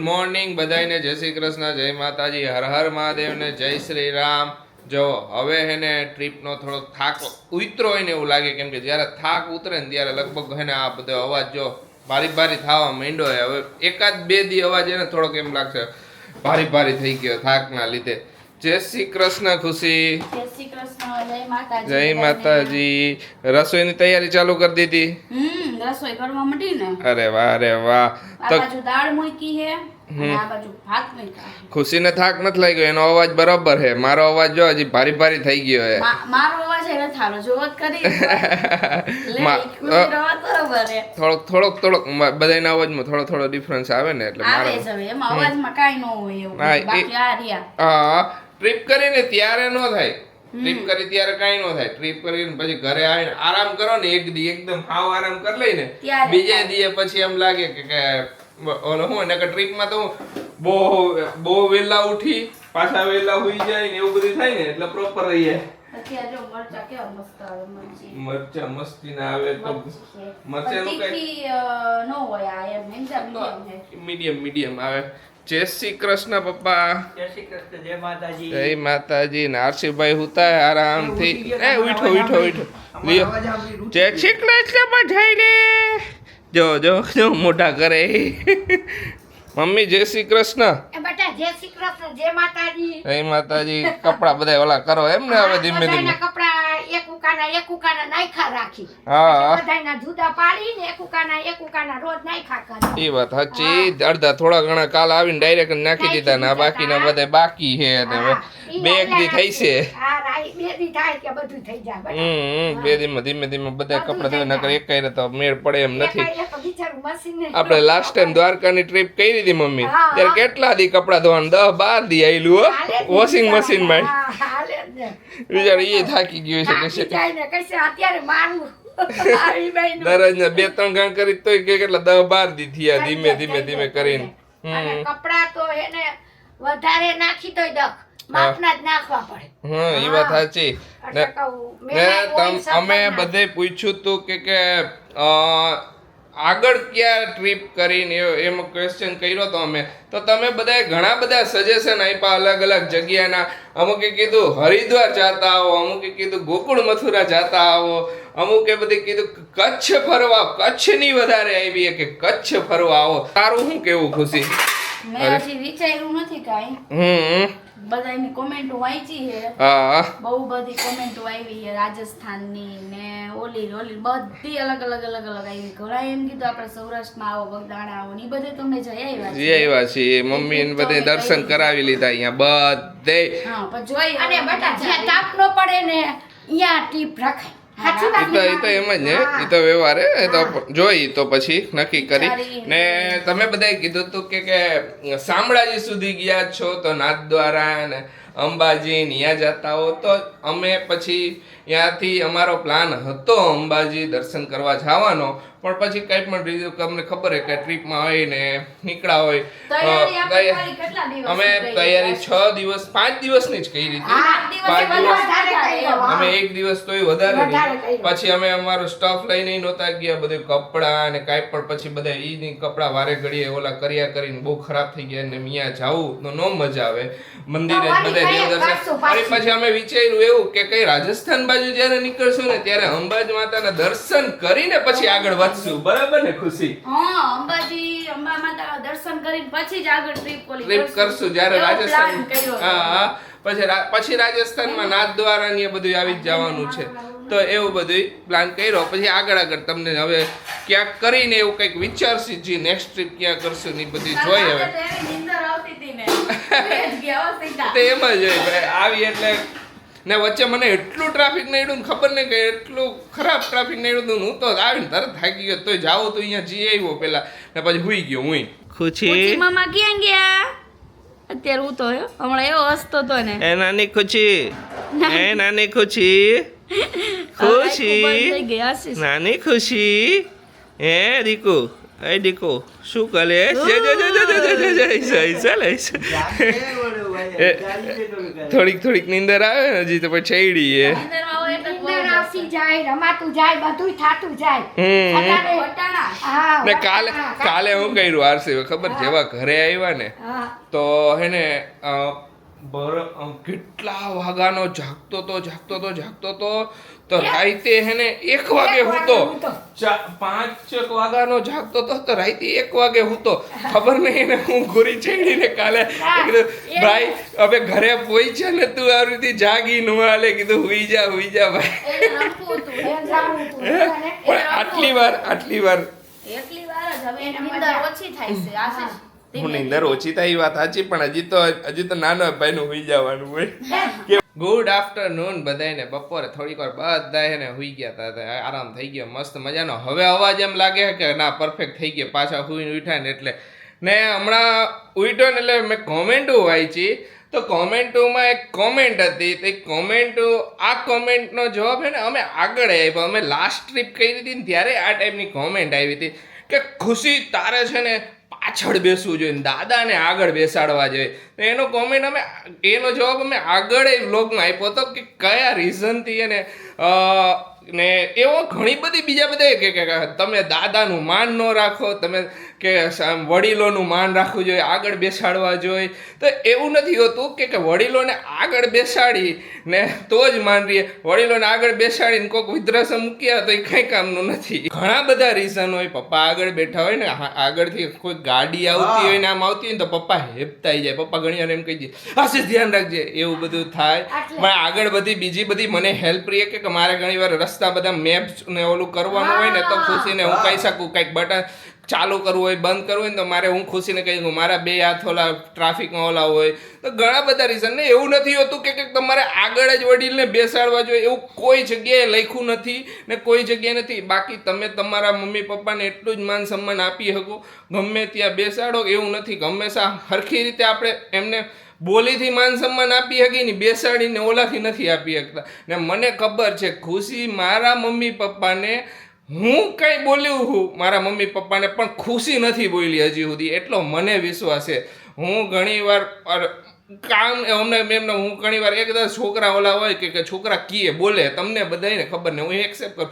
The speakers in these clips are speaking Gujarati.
મોર્નિંગ બધાને જય શ્રી કૃષ્ણ, જય માતાજી, હર હર મહાદેવ ને જય શ્રી રામ. જો હવે હેને ટ્રીપનો થોડો થાક ઉતરો હોય ને એવું લાગે, કેમ કે જ્યારે થાક ઉતરે ને ત્યારે લગભગ હેને આ બધો અવાજ જો ભારી ભારી થવા માંડ્યો હોય. હવે એકાદ બે દી અવાજ એને થોડોક એમ લાગશે ભારી ભારી થઈ ગયો થાકના લીધે. જય શ્રી કૃષ્ણ ખુશી. જય શ્રી કૃષ્ણ, જય માતાજી. જય માતાજી. રસોઈની તૈયારી ચાલુ કરી દીધી? રસોઈ કરવા માંડી ને. અરે વાહ, અરે વાહ. આ બાજુ દાળ મૂકી હે અને આ બાજુ ભાત મૂક્યા. ખુશીને થાક નથી લાગ્યો, એનો અવાજ બરોબર છે. મારો અવાજ જો હજી ભારી ભારી થઈ ગયો છે. મારો અવાજ હે થારો જોત કરી લે ખુશી રવા બરોબર હે. થોડોક બધાના અવાજમાં થોડો ડિફરન્સ આવે ને એટલે મારો આવે છે. એમાં અવાજમાં કાઈ ન હોય એવું. બાકી આ રહ્યા હા, ટ્રીપ કરીને ત્યારે ન થાય. ટ્રીપ કરી ત્યારે કાઈ ન થાય. ટ્રીપ કરીને પછી ઘરે આવીને આરામ કરો ને એક દી એકદમ હાવ આરામ કરી લઈને બીજે દીએ પછી એમ લાગે કે ઓલો હું ને ટ્રીપમાં તો બહુ વહેલા ઉઠી પાછા વહેલા હોઈ જાય ને એવું બધું થાય ને એટલે પ્રોપર રહી જાય. અત્યારે જો મરચા કેવા મસ્ત આવે. મરચા મસ્તી ના આવે તો મરચાનું કઈ નો હોય. આ એમ મીડિયમ આવે. જય શ્રી કૃષ્ણ પપ્પા. જય શ્રી કૃષ્ણ, જય માતાજી. જય માતાજી. નારસીભાઈ હુતા આરામથી. ઉઠો લ્યો. જય શ્રી કૃષ્ણ બધાઈ રે. જો મોઢા કરે. મમ્મી જય શ્રી કૃષ્ણ. એ બેટા જય શ્રી કૃષ્ણ, જય માતાજી. જય માતાજી. કપડા બધા ઓલા કરો એમ ને હવે ધીમે ધીમે. કપડા એક ઉકાના નાખ્યા રાખી. હા, બધાયના જુદા પાડીને એક ઉકાના રોજ નાખ્યા કરે. એ વાત સાચી. અડધા થોડા ઘણા કાલ આવીને ડાયરેક્ટ નાખી દીધા ને બાકીના બધા બાકી છે ને હવે બે એક દી થઈ છે. હા રાઈ બે દી થાય કે બધું થઈ જાય. બે દીમાં ધીમે બધા કપડા ધોઈ નકર એક કઈ તો મેળ પડે એમ નથી. બિચારું મશીન આપણે લાસ્ટ ટાઈમ દ્વારકાની ટ્રીપ કરી હતી મમ્મી, ત્યારે કેટલા દી કપડા ધોવાનું 10-12 દી આયલું વોશિંગ મશીન માં. બિચારું એ થાકી ગયું છે અત્યારે મારું દરરોજ 2-3 ગાણ કરી તોય કેટલા 10-12 દી થયા ધીમે કરીને. કપડા તો એને વધારે નાખી તોય દખ માપના જ નાખવા પડે. એ વાત સાચી. ને અમે બધે પૂછ્યું તું કે આગળ ક્યાં ટ્રીપ કરીને એમાં ક્વેશ્ચન કર્યો તો અમે, તો તમે બધાએ ઘણા બધા સજેશન આપ્યા અલગ અલગ જગ્યાના. અમુકે કીધું હરિદ્વાર જાતા આવો, અમુકે કીધું ગોકુળ મથુરા જાતા આવો, અમુકે બધી કીધું કચ્છ ફરવા. કચ્છની વધારે આવી કે કચ્છ ફરવા આવો. તારું શું કેવું ખુશી? મેં હજી વિચાર્યું નથી કાઈ. બધાની કોમેન્ટો વાંચી છે. હા, બહુ બધી કોમેન્ટો આવી છે રાજસ્થાનની ને ઓલી બધી અલગ અલગ આવી. ઘણા એમ કીધું આપણે સૌરાષ્ટ્રમાં આવો, બગદાણા આવો ને બધે તમે જઈ આવ્યા છીએ. મમ્મી ને બધે દર્શન કરાવી લીધા અહીંયા બધે. હા, પણ જોઈ અને બેટા જ્યાં તાપ નો પડે ને અહીંયા ટ્રીપ રખાય. એ તો એમ જ ને, એ તો વ્યવહાર એ તો જોઈ તો પછી નક્કી કરી. ને તમે બધાએ કીધું તું કે શામળાજી સુધી ગયા છો તો નાથદ્વારા ને અંબાજી ત્યાં જતા હો, તો અમે પછી ત્યાંથી અમારો પ્લાન હતો અંબાજી દર્શન કરવા જવાનો, પણ પછી કઈ પણ રીઝન તમને ખબર છે કે ટ્રીપમાં હોય ને નીકળ્યા હોય. અમે તૈયારી 6 દિવસ 5 દિવસની જ કરી હતી. 5 દિવસ અમે 1 દિવસ તોય વધારે. પછી અમે અમારો સ્ટફ લઈને નહોતા ગયા, બધું કપડા ને કાંઈ પણ પછી બધા ઈ કપડા વારે ઘડીએ ઓલા કર્યા કરીને બહુ ખરાબ થઈ ગયા ને અહીંયા જાવું તો નો મજા આવે. મંદિરે બધા દેવદર્શન પછી અમે વિચાર્યું એવું કે કઈ રાજસ્થાન બાજુ જ્યારે નીકળશું ને ત્યારે અંબાજી માતાના દર્શન કરીને પછી આગળ વધશું. બરાબર ને ખુશી? હા, અંબા માતા દર્શન કરીને પછી જ આગળ ટ્રીપ કરશું જ્યારે રાજસ્થાન. હા, પછી રાજસ્થાનમાં નાથદ્વારા ને બધું આવી જ જવાનું છે. તો એવું બધું પ્લાન કર્યો. પછી આગળ તમને હવે ક્યાંક કરીને એવું કંઈક વિચારશું જે નેક્સ્ટ ટ્રીપ ક્યાં કરશું ને બધી જોઈ. હવે એમ જ હોય આવી એટલે ને વચ્ચે મને એટલું ટ્રાફિક નડ્યું ને ખબર નહીં કે એટલું ખરાબ ટ્રાફિક નડ્યું. હું તો આવીને તરત થાકી ગયો, તોય જાવ તો અહીંયા જઈ આવ્યો પેલા ને પછી હુઈ ગયો. હું ખુશી મામા ક્યાં ગયા? અત્યારે હું તો હમણાં એવો હસતો તો ને. એ નાની ખુશી, એ નાની ખુશી, નાની ખુશી. એ દીકુ, એ દીકુ શું કરે? થોડીક નીંદર આવે ને હજી તો પછી ચડી. રસી જાય, રમાતું જાય, બધુંય થાતું જાય. હમ. અત્યારે વટાણા હા, ને વટાણા, કાલે હું કર્યું આરસી ખબર જેવા ઘરે આવ્યા ને હા. તો હે ને કેટલા વાગાનો જાગતો તો તો રાતે હે ને 1 વાગે હૂતો 5 વાગાનો જાગતો તો રાતે 1 વાગે હૂતો ખબર નહીં ને હું ગોરી ચડીને કાલે કીધું ભાઈ હવે ઘરે પહોંચ્યા ને તું આવી રીતે જાગી ન હાલે કીધું હુઈ જા ભાઈ એને રમવું હતું એ જાણવું હતું. અને પણ આટલી વાર એટલી વાર જ હવે એની નીંદર ઓછી થાય છે આશીષ હું નીંદર ઓછી થાય એ વાત સાચી પણ હજી તો નાનો ભાઈ નું હુઈ જવાનું હોય ગુડ આફ્ટરનૂન બધાને બપોરે થોડીક વાર બધા એને હુઈ ગયા હતા આરામ થઈ ગયો મસ્ત મજાનો હવે અવાજ એમ લાગે કે ના પરફેક્ટ થઈ ગયો પાછા હુઈને ઉઠ્યા ને એટલે ને હમણાં ઉઠ્યો ને એટલે મેં કોમેન્ટો વાંચી તો કોમેન્ટોમાં એક કોમેન્ટ હતી તે કોમેન્ટનો જવાબ છે ને અમે આગળ આપ્યો અમે લાસ્ટ ટ્રીપ કરી હતી ને ત્યારે આ ટાઈપની કોમેન્ટ આવી હતી કે ખુશી તારે છે ને પાછળ બેસવું જોઈએ ને દાદાને આગળ બેસાડવા જોઈએ તો એનો જવાબ અમે આગળ વ્લોગમાં આપ્યો હતો કે કયા રીઝનથી એને ને એવો ઘણી બધી બીજા બધા કે તમે દાદાનું માન ન રાખો તમે કે વડીલોનું માન રાખવું જોઈએ આગળ બેસાડવા જોઈએ તો એવું નથી હોતું કે વડીલોને આગળ બેસાડી ને તો જ માન રહીએ વડીલોને આગળ બેસાડીને કોઈક વિદ્રાસમ મૂક્યા તો એ કંઈ કામનું નથી ઘણા બધા રીઝન હોય પપ્પા આગળ બેઠા હોય ને આગળથી કોઈ ગાડી આવતી હોય ને આમ આવતી હોય ને તો પપ્પા હેપતાઈ જાય પપ્પા ઘણી વાર એમ કહી દે આશીષ ધ્યાન રાખજે એવું બધું થાય પણ આગળ બધી બીજી બધી મને હેલ્પ રહીએ કે મારે ઘણી વાર રસ્તા બધા મેપ્સ ને ઓલું કરવાનું હોય ને તો ખુશીને હું કહી શકું કંઈક બટન ચાલુ કરવું હોય બંધ કરવું હોય ને તો મારે હું ખુશીને કહી દઉં મારા 2 હાથ ઓલા ટ્રાફિકમાં ઓલા હોય તો ઘણા બધા રીઝન ને એવું નથી હોતું કે તમારે આગળ જ વડીલને બેસાડવા જોઈએ એવું કોઈ જગ્યાએ લખ્યું નથી ને કોઈ જગ્યાએ નથી બાકી તમે તમારા મમ્મી પપ્પાને એટલું જ માન સન્માન આપી શકો ગમે ત્યાં બેસાડો એવું નથી હંમેશા સરખી રીતે આપણે એમને બોલીથી માન સન્માન આપી શકી ને બેસાડીને ઓલાથી નથી આપી શકતા ને મને ખબર છે ખુશી મારા મમ્મી પપ્પાને હું કંઈ બોલ્યું હું મારા મમ્મી પપ્પાને પણ ખુશી નથી બોલી હજી સુધી એટલો મને વિશ્વાસ છે હું ઘણીવાર કામ એમને હું ઘણીવાર એકદમ છોકરા ઓલા હોય કે છોકરા કીએ બોલે તમને બધાને ખબર ને હું એક્સેપ્ટ કરું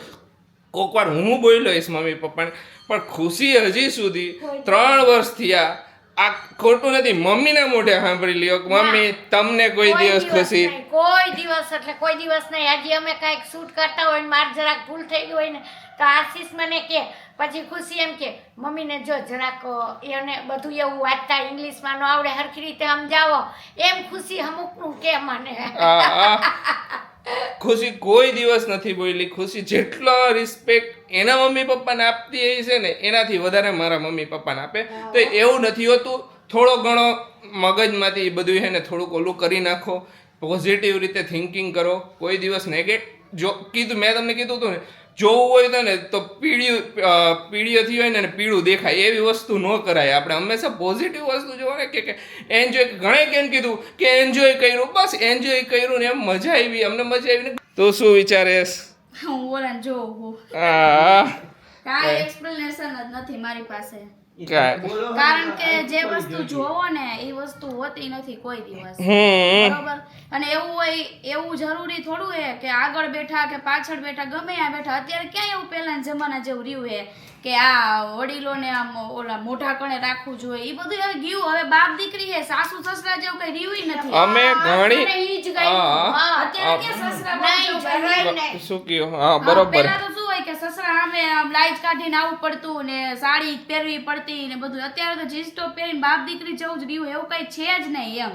કોઈક વાર હું બોલ્યો હોઈશ મમ્મી પપ્પાને પણ ખુશી હજી સુધી 3 વર્ષ થયા આ ખોટું નથી મમ્મીના મોઢે સાંભળી લ્યો મમ્મી તમને કોઈ દિવસ ખુશી નહીં, કોઈ દિવસ એટલે કોઈ દિવસ નહીં. હજી અમે કાંઈક શૂટ કરતા હોય ને માર જરાક ભૂલ થઈ ગઈ હોય ને તો આશીષ મને કે પછી ખુશી એમ કે મમ્મીને જો જરાક એને બધું એવું વાંચતા ઇંગ્લિશમાં ન આવડે હરખી રીતે સમજાવો એમ ખુશી અમુકનું કે મને ખુશી કોઈ દિવસ નથી બોલી ખુશી જેટલો રિસ્પેક્ટ એના મમ્મી પપ્પાને આપતી છે ને એનાથી વધારે મારા મમ્મી પપ્પાને આપે તો એવું નથી હોતું થોડો ઘણો મગજમાંથી બધું છે ને થોડુંક ઓલું કરી નાખો પોઝિટિવ રીતે થિંકિંગ કરો કોઈ દિવસ જો મેં તમને કીધું હતું ને જોવું હોય ને તો પીળીઓથી હોય ને પીળું દેખાય એવી વસ્તુ ન કરાય આપણે હંમેશા પોઝિટિવ વસ્તુ જોવો ને કે એન્જોય ઘણા કેમ કીધું કે એન્જોય કર્યું બસ એન્જોય કર્યું ને એમ મજા આવી અમને મજા આવી ને તું શું વિચારેશ હું બોલાને જોઉં આ કાંઈ એક્સપ્લેનેશન જ નથી મારી પાસે કાંઈ કારણ કે જે વસ્તુ જોવો ને એ વસ્તુ હોતી નથી કોઈ દિવસ બરોબર અને એવું હોય એવું જરૂરી થોડું હે કે આગળ બેઠા કે પાછળ બેઠા ગમે આ બેઠા અત્યારે ક્યાં એવું પહેલાના જમાના જેવું રહ્યું હે કે આ વડીલોને આમ ઓલા મોઢા કણે રાખવું જોઈએ એ બધું હવે ગયું હવે બાપ દીકરી હે સાસુ સસરા જેવું કઈ રહ્યું નથી અમે ઘણી મને ઈ જ ગયું. અત્યારે ક્યાં સસરા બહુ નહીં, જેવું જરાય કઈ રહ્યું? નહીં. શું કયો હા બરોબર પહેલા તો શું હોય કે સસરા સામે આમ લાઈટ કાઢીને આવવું પડતું ને સાડી પહેરવી પડતી ને બધું અત્યારે તો જીન્સ ટોપ પહેરીને બાપ દીકરી જેવું જ રહ્યું એવું કઈ છે જ નહીં એમ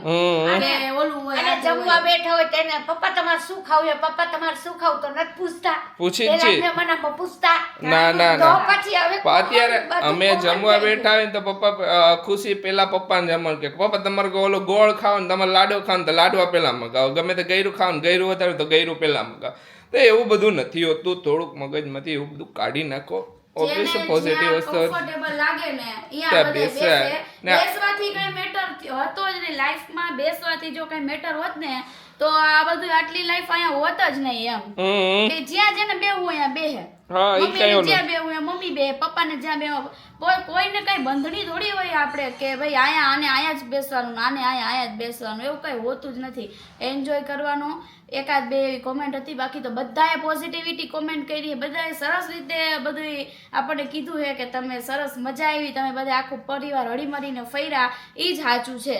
કે ઓલું હોય અને આ તે જમવા હોય. બેઠા હોય તેને પપ્પા તમારે શું ખાવું છે પપ્પા તમારે શું ખાવું તો નથી પૂછતા પૂછી જ પેલા છે. મહેમાનમાં પૂછતા ના ના તો ના પછી હવે અત્યારે બધું અમે common જમવા થઈ બેઠા હોય ને તો પપ્પા ખુશી પેલા પપ્પાને જમવાનું કે પપ્પા તમારે ઓલો ગોળ ખાવ ને તમારે લાડવો ખાવ ને તો લાડવા પેલા મગાવો ગમે તે ગયરું ખાવ ને ગયરું વધારે તો ગયરું પેલા મગાવો તો એવું બધું નથી હોતું થોડુંક મગજમાંથી એવું બધું કાઢી નાખો ઓબ્વિયસ જેને પોઝિટિવ જ્યાં વસ્તુ comfortable લાગે ને ત્યાં અહીંયા બધે બેસે. બેસે. ને- બેસવાથી કઈ મેટર હતો જ નહીં આપણી લાઈફમાં બેસવાથી જો કઈ મેટર હોત ને તો આ બધું આટલી લાઈફ અહીંયા હોત જ નહીં એમ કે જ્યાં જેને બેહવું અહીંયા બેહે હા ઈ કઈ મમ્મીને જ્યાં બેહવું અહીંયા મમ્મી બેહે પપ્પાને જ્યાં બેહવું કોઈને કઈ બંધણી થોડી હોય આપણે કે ભાઈ અહીંયા જ બેસવાનું આને અહીંયા જ બેસવાનું એવું કઈ હોતું જ નથી એન્જોય કરવાનો એકાદ બે એવી કોમેન્ટ હતી બાકી તો બધાએ પોઝિટિવિટી કોમેન્ટ કરી બધાએ સરસ રીતે બધું આપણને કીધું છે કે તમે સરસ મજા આવી તમે બધા આખો પરિવાર હળીમળીને ફર્યા ઈ જ સાચું છે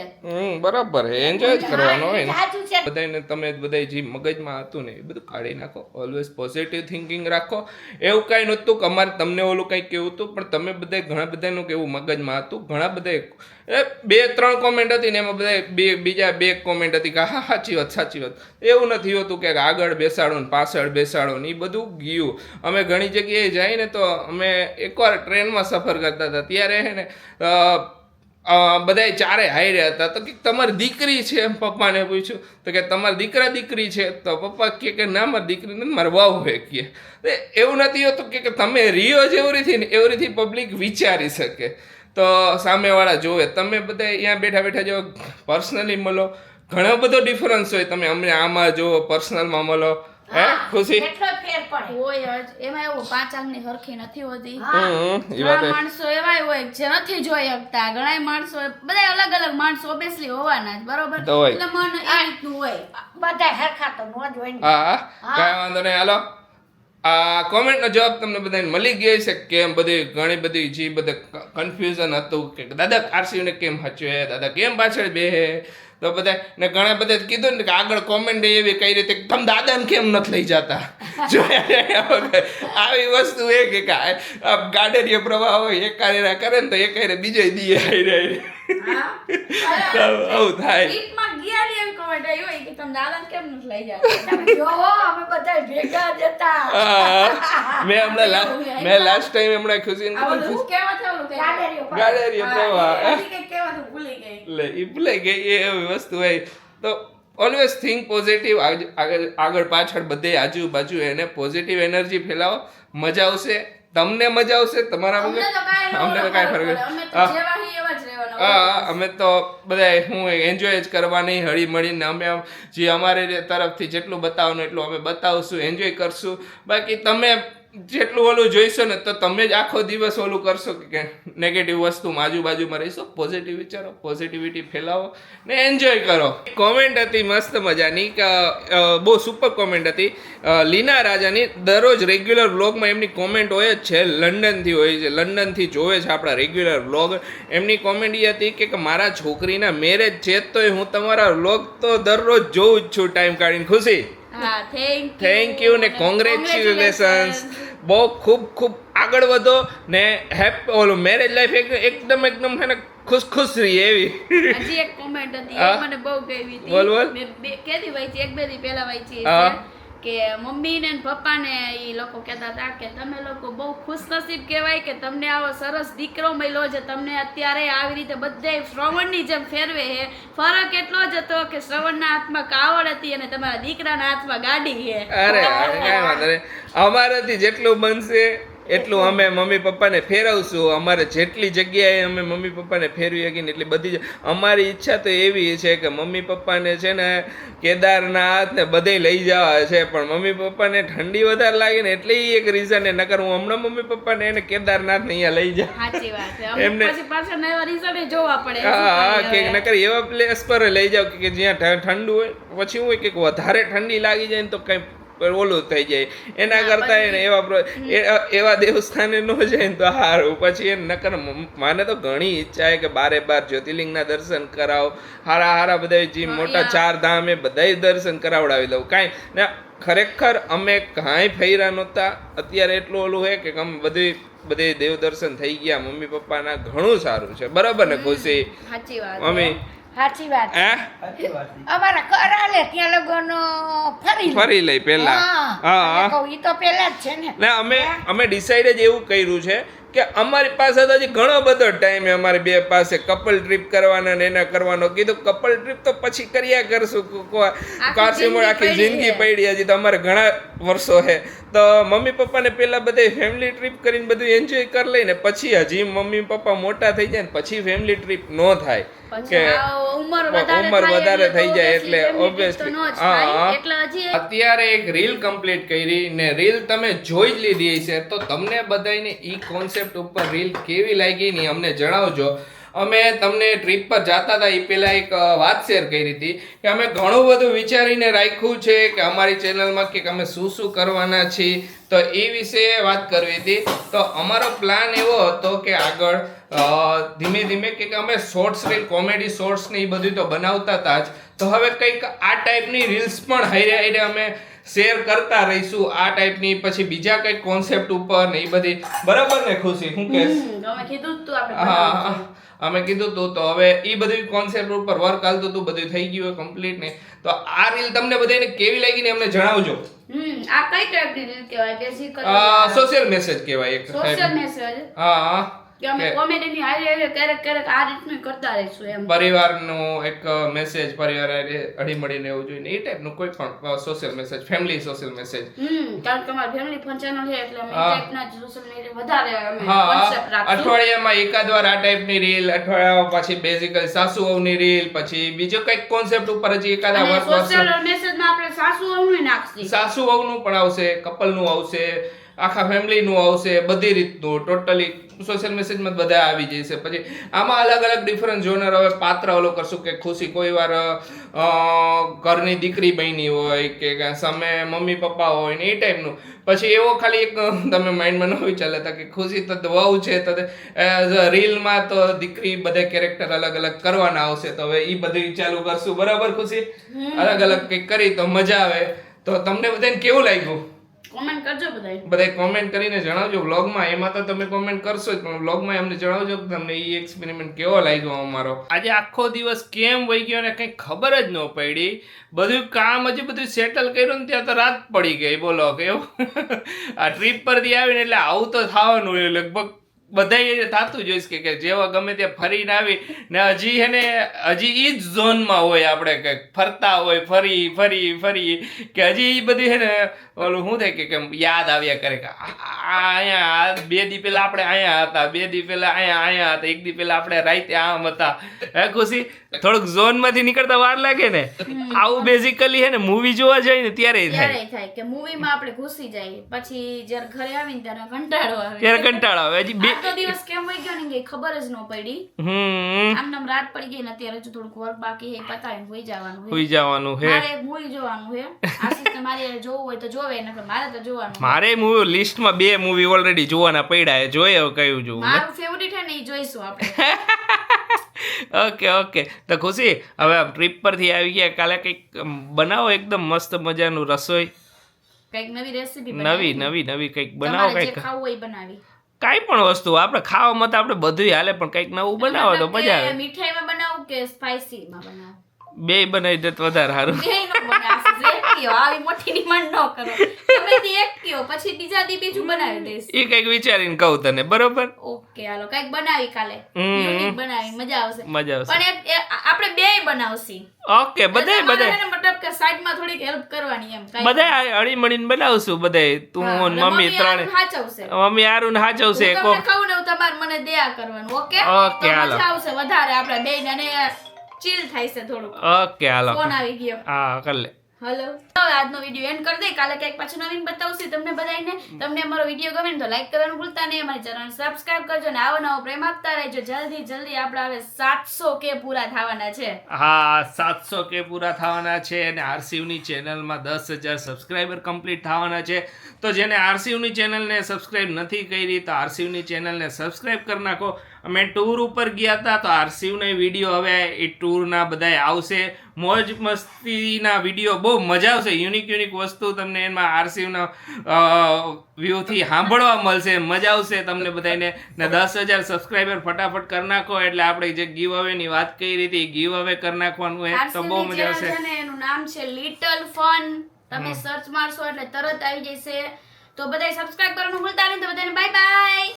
બરાબર હે એન્જોય જ કરવાનો હોય ને સાચું છે બધાને તમે બધાય જે મગજમાં હતું ને એ બધું કાઢી નાખો ઓલવેઝ પોઝિટિવ થિંકિંગ રાખો એવું કાંઈ નહોતું કે અમારે તમને ઓલું કંઈ કેવું હતું પણ તમે બધા ઘણા બધાનું કેવું મગજમાં હતું ઘણા બધા 2-3 કોમેન્ટ હતી ને એમાં બધા બીજા 2 કોમેન્ટ હતી કે હા સાચી વાત એવું નથી હોતું કે આગળ બેસાડો ને પાછળ બેસાડો ને એ બધું ગયું અમે ઘણી જગ્યાએ જાય ને તો અમે એકવાર ટ્રેનમાં સફર કરતા હતા ત્યારે હે ને બધાય ચારે હાર્યા હતા તો કે તમારી દીકરી છે એમ પપ્પાને પૂછ્યું તો કે તમારા દીકરી છે તો પપ્પા કે ના મારી દીકરી નથી મારે વાવ હોય કે એવું નથી હોતું કે તમે રિયો જેવરીથી ને એવરીથી પબ્લિક વિચારી શકે તો સામેવાળા જોવે તમે બધા અહીંયા બેઠા જો પર્સનલી મળો ઘણો બધો ડિફરન્સ હોય તમે અમને આમાં જો પર્સનલમાં મળો હે ખુશી કેટલો ફેર પડે હોય જ એમાં એવું 5 આંગળી હરખી નથી હોતી એ ઘણા વાત માણસો એવા હોય જે નથી જોઈ શકતા ઘણા માણસો બધા અલગ માણસો ઓબ્વિયસલી હોવાના જ બરોબર તો હોય. એટલે મન એ રીતનું હોય બધા હરખા તો નો જ હોય ને હા કાંઈ વાંધો નહીં હાલો આ કોમેન્ટનો જવાબ તમને બધાને મળી ગયો છે કેમ બધી ઘણી બધી જે બધા કન્ફ્યુઝન હતું કે દાદા આરસીને કેમ હચવે દાદા કેમ પાછળ બેહે તો બધા ને ઘણા બધા કીધું ને કે આગળ કોમેન્ટ એવી કઈ રીતે તમે દાદાને કેમ નથી લઈ જતા આવી વસ્તુ એ કે ગાડરીય પ્રવાહ હોય એક કાર્ય કરે ને તો એક બીજો દીએ આવું થાય ગીતમાં ગયા ને એવી કોમેન્ટ આવી હોય કે તમે દાદાને કેમ નથી લઈ જતા તમે જોવો અમે બધા ભેગા જ હતા મેં લાસ્ટ ટાઈમ હમણાં ખુશીને આ કીધું બધું કહેવાતું ઓલું કે ગાડરીય પ્રવાહ હજી કંઈક કહેવાનું ભૂલી ગઈ લે એ ભૂલાઈ ગઈ એ એવી વસ્તુ હોય તો ઓલવેઝ થિંક પોઝિટિવ આગળ પાછળ બધે આજુબાજુ એને પોઝિટિવ એનર્જી ફેલાવો મજા આવશે તમને મજા આવશે તમારા અમને તો કાંઈ અમને તો કાંઈ ફરક અમે તો જેવા હી એવા જ રહેવાના હા અમે તો બધા હું એન્જોય જ કરવાની હળી મળીને અમે જે અમારે તરફથી જેટલું બતાવવાનું એટલું અમે બતાવશું એન્જોય કરશું બાકી તમે જેટલું ઓલું જોઈશો ને તો તમે જ આખો દિવસ ઓલું કરશો કે નેગેટિવ વસ્તુમાં આજુબાજુમાં રહીશો પોઝિટિવ વિચારો પોઝિટિવિટી ફેલાવો ને એન્જોય કરો કોમેન્ટ હતી મસ્ત મજાની કે બહુ સુપર કોમેન્ટ હતી લીના રાજાની દરરોજ રેગ્યુલર વ્લોગમાં એમની કોમેન્ટ હોય જ છે લંડનથી હોય છે લંડનથી જોવે છે આપણા રેગ્યુલર વ્લોગ એમની કોમેન્ટ એ હતી કે મારા છોકરીના મેરેજ છે તોય હું તમારા વ્લોગ તો દરરોજ જોઉં જ છું ટાઈમ કાઢીને ખુશી હા થેન્ક યુ ને કોંગ્રેચ્યુલેશન્સ બહુ ખૂબ આગળ વધો ને ઓલું મેરેજ લાઈફ એકદમ છે ને ખુશ રહી એવી હજી એક કોમેન્ટ હતી એ મને બહુ ગમી હતી બોલ મેં કેદી વાંચી એક બે દી પહેલા વાંચી કે મમ્મી ને પપ્પા ને એ લોકો કહેતા હતા કે તમે લોકો બહુ ખુશનસીબ કહેવાય કે તમને આવો સરસ દીકરો મળ્યો છે તમને અત્યારે આવી રીતે બધાય શ્રવણની જેમ ફેરવે છે ફરક એટલો જ હતો કે શ્રવણના હાથમાં કાવડ હતી અને તમારા દીકરાના હાથમાં ગાડી છે અરે કાંઈ વાંધો નહીં અમારાથી જેટલું બનશે એટલું અમે મમ્મી પપ્પાને ફેરવશું અમારે જેટલી જગ્યાએ અમે મમ્મી પપ્પાને ફેરવી શકીને એટલી બધી અમારી ઈચ્છા તો એવી છે કે મમ્મી પપ્પાને છે ને કેદારનાથ ને બધે લઈ જવા છે પણ મમ્મી પપ્પાને ઠંડી વધારે લાગે ને એટલે એક રીઝન એ નકર હું હમણાં મમ્મી પપ્પાને એને કેદારનાથ ને અહીંયા લઈ જાઉં સાચી વાત છે એમને પછી પાછા નવા રિઝલ્ટ જોવા પડે હા કે નકર એવા પ્લેસ પર લઈ જાવ કે જ્યાં ઠંડુ હોય પછી હું કે વધારે ઠંડી લાગી જાય ને તો કઈ ઓલું થઈ જાય એના કરતા એને એવા દેવસ્થાને ન જાય ને તો સારું પછી એ નકર માને તો ઘણી ઈચ્છા છે કે બારે જ્યોતિર્લિંગના દર્શન કરાવો હારા બધા જે મોટા 4 ધામ એ બધાય દર્શન કરાવડાવી દઉં કાંઈ ને ખરેખર અમે કાંઈ ફર્યા નહોતા અત્યારે એટલું ઓલું છે કે અમે બધે દેવ દર્શન થઈ ગયા મમ્મી પપ્પાના ઘણું સારું છે બરાબર ને ખુશી સાચી વાત મમ્મી સાચી વાત સાચી વાત છે. અમારા કરાલે ત્યાં લગન ફરી લઈ પેલા હા કહું ઈ તો પેલા જ છે ને અમે ડિસાઈડ જ એવું કર્યું છે કે અમારી પાસે તો હજી ઘણો બધો ટાઈમ અમારી બે પાસે કપલ ટ્રીપ કરવાના ને એના કરવાનો કીધું કપલ ટ્રીપ તો પછી કર્યા કરશું આખી જિંદગી પડી હજી તો અમારે ઘણા વર્ષો છે તો મમ્મી પપ્પાને પહેલા બધા ફેમિલી ટ્રીપ કરીને બધું એન્જોય કરી લઈને પછી હજી મમ્મી પપ્પા મોટા થઈ જાય ને પછી ફેમિલી ટ્રીપ ન થાય પછી આ ઉંમર વધારે થઈ જાય એટલે obviously obviously તો ન જ થાય. એટલે હજી અત્યારે એક રીલ કમ્પ્લીટ કરી ને રીલ તમે જોઈ જ લીધી છે તો તમને બધાને ઈ કોન્સેપ્ટ ઉપર રીલ કેવી લાગી ને અમને જણાવજો. અમે તમને ટ્રીપ પર જતા હતા એ પહેલા એક વાત શેર કરી હતી કે અમે ઘણું બધું વિચારીને રાખ્યું છે કે અમારી ચેનલમાં કે અમે શું શું કરવાના છીએ, તો એ વિશે વાત કરવી હતી. તો અમારો પ્લાન એવો હતો કે આગળ ધીમે ધીમે કે અમે શોર્ટ્સ રીલ કોમેડી શોર્ટ્સ ને એ બધું તો બનાવતા હતા જ, તો હવે કંઈક આ ટાઈપની રીલ્સ પણ હારે હારે અમે શેર કરતા રહીશું આ ટાઈપની. પછી બીજા કંઈક કોન્સેપ્ટ ઉપર ને એ બધી બરાબર ને ખુશી શું કહેશ? અમે કીધું જ તું આપણે હા અમે કીધું તું તો હવે એ બધી કોન્સેપ્ટ ઉપર વર્ક હાલતું હતું, બધું થઈ ગયું કમ્પ્લીટ ને. તો આ રીલ તમને બધાને કેવી લાગી ને અમને જણાવજો. આ કઈ ટાઈપની રીલ કહેવાય? બેઝિક સોશિયલ મેસેજ કહેવાય એક સોશિયલ મેસેજ હા કે અમે કોમેડીની હારે ક્યારેક ક્યારેક આ રીતનું કરતા રહીશું એમ. પરિવારનો એક મેસેજ, પરિવાર અડી મળીને એવું જોઈએ એ ટાઈપનું કોઈ પણ social message, family social message. કારણ કે અમારી ફેમિલી ફન ચેનલ છે એટલે અમે એ ટાઈપના સોશિયલ મીડિયા વધારે અમે હા કોન્સેપ્ટ રાખશું. અઠવાડિયામાં એકાદ વાર આ ટાઈપની રીલ, અઠવાડિયા પછી બેઝિકલી સાસુ વહુની રીલ, પછી બીજો કંઈક કોન્સેપ્ટ ઉપર હજી એકાદ વાર સોશિયલ મેસેજમાં આપણે સાસુ વહુનું નાખશું. સાસુ વહુનું પણ આવશે, કપલનું આવશે, આખા ફેમિલીનું આવશે, બધી રીતનું ટોટલી સોશિયલ મેસેજમાં બધા આવી જશે. પછી આમાં અલગ અલગ ડિફરન્ટ જોનર હવે પાત્ર ઓલો કરશું કે ખુશી કોઈ વાર ઘરની દીકરી બની હોય કે સામે મમ્મી પપ્પા હોય ને એ ટાઈપનું. પછી એવો ખાલી એક તમે માઇન્ડમાં ન વિચારતા કે ખુશી તો વહુ છે તો રીલમાં તો દીકરી બધા કેરેક્ટર અલગ અલગ કરવાના આવશે. તો હવે એ બધું ચાલુ કરશું બરાબર ખુશી? અલગ અલગ કંઈક કરી તો મજા આવે. તો તમને બધાને કેવું લાગ્યું? કોમેન્ટ કરજો બધાય. બધાય કોમેન્ટ કરીને જણાવજો વ્લોગમાં. એમાં તો તમે કોમેન્ટ કરશો જ પણ વ્લોગમાં અમને જણાવજો કે તમને એ એક્સપેરિમેન્ટ કેવો લાગ્યો અમારો. આજે આખો દિવસ કેમ વહી ગયો ને કંઈ ખબર જ ન પડી. બધું કામ હજી બધું સેટલ કર્યું ને ત્યાં તો રાત પડી ગઈ. બોલો કેવું આ ટ્રીપ પરથી આવીને એટલે આવું તો થવાનું હોય લગભગ બધાય થતું જોઈશ કે જેવા ગમે ત્યાં ફરીને આવી ને હજી હે ને હજી ઈ જ ઝોનમાં હોય આપણે કંઈક ફરતા હોય ફરી ફરી ફરી કે હજી એ બધી હે ને ઓલું શું થાય કે કેમ યાદ આવ્યા કરે કે અહીંયા 2 દી પહેલા આપણે અહીંયા હતા, 2 દી પહેલા અહીંયા હતા, 1 દી પહેલા આપણે રાતે આમ હતા. હે ખુશી? થોડુંક ઝોનમાંથી નીકળતા વાર લાગે ને. આવું બેઝિકલી હે ને મૂવી જોવા જાય ને ત્યારે થાય કે મૂવીમાં આપણે ઘૂસી જાય પછી જ્યારે ઘરે આવીને ત્યારે કંટાળો આવે. ત્યારે કંટાળો આવે. હજી આખો દિવસ કેમ વઈ ગયો ને કઈ ખબર જ ન પડી. આમ રાત પડી ગઈ ને અત્યારે હજુ થોડુંક વર્ક બાકી છે પતાવીને હોઈ જવાનું છે. મારે મૂવી જોવાનું છે. આશીષ તમારે જોવું હોય તો જોવે નકર મારે તો જોવાનું. મારે મૂવી લિસ્ટમાં 2 મૂવી ઓલરેડી જોવાના પડ્યા છે. જોઈએ હવે કયું જોવું. મારું ફેવરિટ છે ને એ જોઈશું આપણે. Okay okay. તો ખુશી હવે ટ્રીપ પરથી આવી ગયા, કાલે કંઈક બનાવો એકદમ મસ્ત મજાનું રસોઈ, કંઈક નવી રેસીપી નવી કંઈક બનાવો. કંઈક ખાવું હોય બનાવી કાંઈ પણ વસ્તુ આપણે ખાવામાં તો આપણે બધું હાલે પણ કંઈક નવું બનાવો તો મજા આવે. મીઠાઈમાં બનાવું કે સ્પાઈસીમાં બનાવું? બે બનાવી દે તો વધારે સારું. આવી મોટી ડિમાન્ડ ન કરો. તમે દી એક કયો પછી બીજા દી બીજું બનાવી દઈશ. એ કંઈક વિચારીને કહું તને બરોબર? ઓકે હાલો કંઈક બનાવી કાલે. યુનિક બનાવી મજા આવશે. પણ આપણે બેય બનાવશી. ઓકે બધાય મતલબ કે સાઈડમાં થોડીક હેલ્પ કરવાની એમ. બધાય હળી મળીને બનાવશું બધાય. તું મમ્મી ત્રણે હાચવશે. મમ્મી આરુન હાચવશે. હું તમને કહું ને તમારે મને દયા કરવાનું. ઓકે ઓકે હાલો. મજા આવશે વધારે આપણે બેયને અને ચીલ થાય છે થોડું. ઓકે હાલો. ફોન આવી ગયો. હા કર લે. હેલો. હવે આજનો વિડિયો એન્ડ કરી દે. કાલે કંઈક પાછું નવીન બતાવશું તમને બધાને. તમને અમારો વિડિયો ગમે ને તો લાઈક કરવાનું ભૂલતા નહીં. અમારી ચેનલ સબસ્ક્રાઇબ કરજો અને આવો નવો પ્રેમ આપતા રહેજો. જલ્દી આપણે હવે 700k પૂરા થવાના છે. હા 700k પૂરા થવાના છે અને આરસીયુની ચેનલમાં 10,000 સબસ્ક્રાઇબર કમ્પ્લીટ થવાના છે. તો જેને આરસીયુની ચેનલને સબસ્ક્રાઇબ નથી કરી તો આરસીયુની ચેનલને સબસ્ક્રાઇબ કરી નાખો. અમે ટૂર ઉપર ગયા હતા તો આરસીયુના વિડીયો હવે એ ટૂરના બધાય આવશે. મોજ મસ્તીના વિડીયો બહુ મજા આવશે. યુનિક વસ્તુ તમને એમાં આરસીયુના વ્યૂથી સાંભળવા મળશે. મજા આવશે તમને બધાને. ને 10,000 સબસ્ક્રાઈબર ફટાફટ કરી નાખો એટલે આપણે જે ગીવ અવેની વાત કરી હતી ગીવ અવે કરી નાખવાનું હોય તો બહુ મજા આવશે. એનું નામ છે લિટલ ફન. તમે સર્ચ મારશો એટલે તરત આવી જશે. તો બધાય સબસ્ક્રાઇબ કરવાનું ભૂલતા નહીં. તો બધાને બાય બાય.